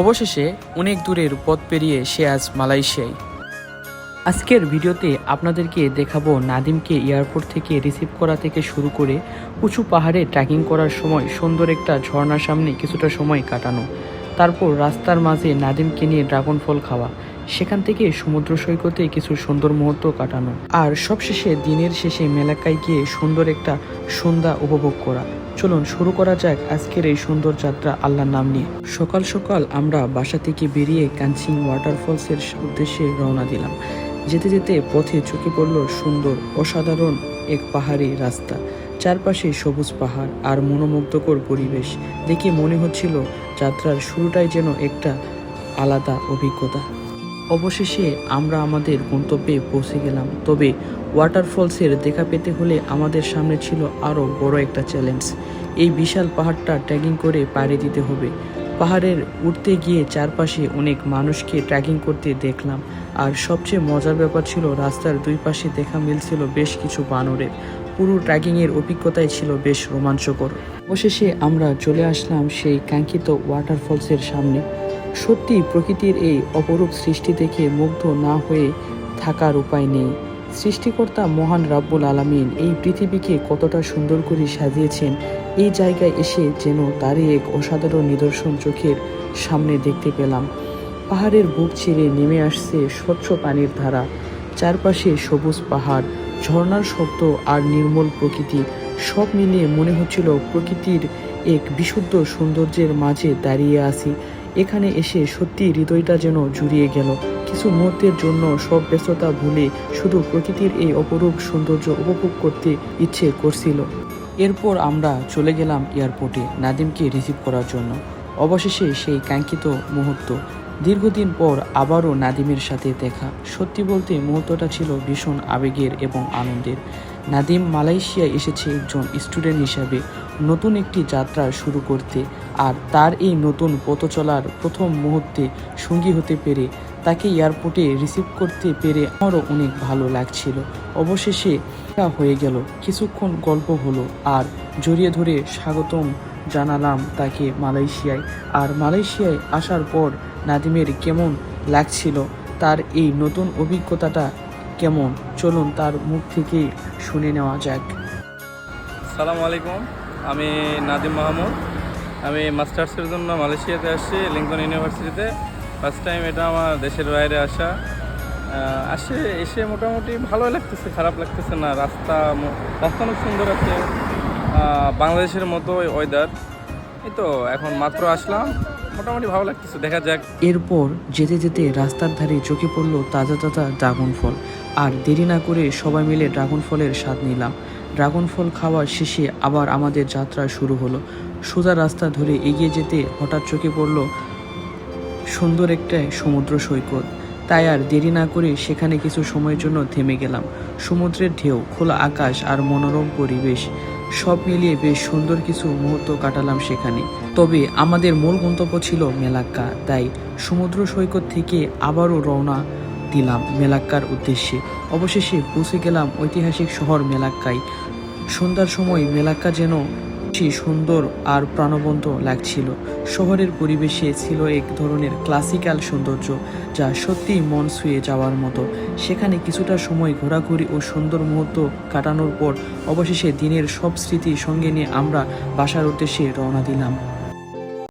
অবশেষে অনেক দূরের পথ পেরিয়ে সে আজ মালয়েশিয়ায়। আজকের ভিডিওতে আপনাদেরকে দেখাবো নাদিমকে এয়ারপোর্ট থেকে রিসিভ করা থেকে শুরু করে উঁচু পাহাড়ে ট্রেকিং করার সময় সুন্দর একটা ঝর্ণার সামনে কিছুটা সময় কাটানো, তারপর রাস্তার মাঝে নাদিমকে নিয়ে ড্রাগন ফল খাওয়া, সেখান থেকে সমুদ্র সৈকতে কিছু সুন্দর মুহূর্ত কাটানো, আর সবশেষে দিনের শেষে মেলাকায় গিয়ে সুন্দর একটা সন্ধ্যা উপভোগ করা। চলুন শুরু করা যাক আজকের এই সুন্দর যাত্রা আল্লাহর নাম নিয়ে। সকাল সকাল আমরা বাসা থেকে বেরিয়ে কাঞ্চিং ওয়াটারফলসের উদ্দেশ্যে রওনা দিলাম। যেতে যেতে পথে চোখে পড়ল সুন্দর অসাধারণ এক পাহাড়ি রাস্তা, চারপাশে সবুজ পাহাড় আর মনোমুগ্ধকর পরিবেশ দেখে মনে হচ্ছিল যাত্রার শুরুটাই যেন একটা আলাদা অভিজ্ঞতা। অবশেষে আমরা আমাদের গন্তব্যে পৌঁছে গেলাম, তবে ওয়াটারফলসের দেখা পেতে হলে আমাদের সামনে ছিল আরও বড় একটা চ্যালেঞ্জ। এই বিশাল পাহাড়টা ট্রেকিং করে পাড়ি দিতে হবে। পাহাড়ের উঠতে গিয়ে চারপাশে অনেক মানুষকে ট্রেকিং করতে দেখলাম, আর সবচেয়ে মজার ব্যাপার ছিল রাস্তার দুই পাশে দেখা মিলছিল বেশ কিছু বানরের। পুরো ট্রেকিংয়ের অভিজ্ঞতাই ছিল বেশ রোমাঞ্চকর। অবশেষে আমরা চলে আসলাম সেই কাঙ্ক্ষিত ওয়াটারফলসের সামনে। সত্যি প্রকৃতির এই অপরূপ সৃষ্টি দেখে মুগ্ধ না হয়ে থাকার উপায় নেই। সৃষ্টিকর্তা মহান রাব্বুল আলামিন এই পৃথিবীকে কতটা সুন্দর করে সাজিয়েছেন, এই জায়গায় এসে যেন তারই এক অসাধারণ নিদর্শন চোখের সামনে দেখতে পেলাম। পাহাড়ের বুক ছিঁড়ে নেমে আসছে স্বচ্ছ পানির ধারা, চারপাশে সবুজ পাহাড়, ঝর্ণার শব্দ আর নির্মল প্রকৃতি, সব মিলিয়ে মনে হচ্ছিল প্রকৃতির এক বিশুদ্ধ সৌন্দর্যের মাঝে দাঁড়িয়ে আছি। এখানে এসে সত্যি হৃদয়টা যেন জুড়িয়ে গেল। কিছু মুহূর্তের জন্য সব ব্যস্ততা ভুলে শুধু প্রকৃতির এই অপরূপ সৌন্দর্য উপভোগ করতে ইচ্ছে করছিল। এরপর আমরা চলে গেলাম এয়ারপোর্টে নাদিমকে রিসিভ করার জন্য। অবশেষে সেই কাঙ্ক্ষিত মুহূর্ত, দীর্ঘদিন পর আবারও নাদিমের সাথে দেখা। সত্যি বলতে মুহূর্তটা ছিল ভীষণ আবেগের এবং আনন্দের। নাদিম মালয়েশিয়ায় এসেছে একজন স্টুডেন্ট হিসাবে নতুন একটি যাত্রা শুরু করতে, আর তার এই নতুন পথ চলার প্রথম মুহূর্তে সঙ্গী হতে পেরে, তাকে এয়ারপোর্টে রিসিভ করতে পেরে আমারও অনেক ভালো লাগছিল। অবশেষে হয়ে গেল, কিছুক্ষণ গল্প হলো আর জড়িয়ে ধরে স্বাগতম জানালাম তাকে মালয়েশিয়ায়। আর মালয়েশিয়ায় আসার পর নাদিমের কেমন লাগছিল, তার এই নতুন অভিজ্ঞতাটা কেমন, চলুন তার মুখ থেকে শুনে নেওয়া যাক। আসসালামু আলাইকুম, আমি নাদিম মাহমুদ। আমি মাস্টার্সের জন্য মালয়েশিয়াতে আসছি, লিঙ্কন ইউনিভার্সিটিতে। ফার্স্ট টাইম এটা আমার দেশের বাইরে আসা। এসে মোটামুটি ভালো লাগতেছে, খারাপ লাগতেছে না। রাস্তা অনেক সুন্দর আছে, বাংলাদেশের মতো ওয়েদার। এই তো এখন মাত্র আসলাম, মোটামুটি ভালো লাগতেছে, দেখা যাক। এরপর যেতে যেতে রাস্তার ধারে চোখে পড়লো তাজা তাজা ড্রাগন ফল, আর দেরি না করে সবাই মিলে ড্রাগন ফলের স্বাদ নিলাম। ড্রাগন ফল খাওয়ার শেষে আবার আমাদের যাত্রা শুরু হলো। সোজা রাস্তা ধরে এগিয়ে যেতে হঠাৎ চোখে পড়লো সুন্দর একটা সমুদ্র সৈকত। তাই আর দেরি না করে সেখানে কিছু সময়ের জন্য থেমে গেলাম। সমুদ্রের ঢেউ, খোলা আকাশ আর মনোরম পরিবেশ সব মিলিয়ে বেশ সুন্দর কিছু মুহূর্ত কাটালাম সেখানে। তবে আমাদের মূল গন্তব্য ছিল মেলাক্কা, তাই সমুদ্র সৈকত থেকে আবারও রওনা দিলাম মেলাক্কার উদ্দেশ্যে। অবশেষে পৌঁছে গেলাম ঐতিহাসিক শহর মেলাক্কায়। সন্ধ্যার সময় মেলাক্কা যেন সুন্দর আর প্রাণবন্ত লাগছিল। শহরের পরিবেশে ছিল এক ধরনের ক্লাসিক্যাল সৌন্দর্য যা সত্যিই মন ছুঁয়ে যাওয়ার মতো। সেখানে কিছুটা সময় ঘোরাঘুরি ও সুন্দর মুহূর্ত কাটানোর পর অবশেষে দিনের সব স্মৃতি সঙ্গে নিয়ে আমরা বাসার উদ্দেশ্যে রওনা দিলাম।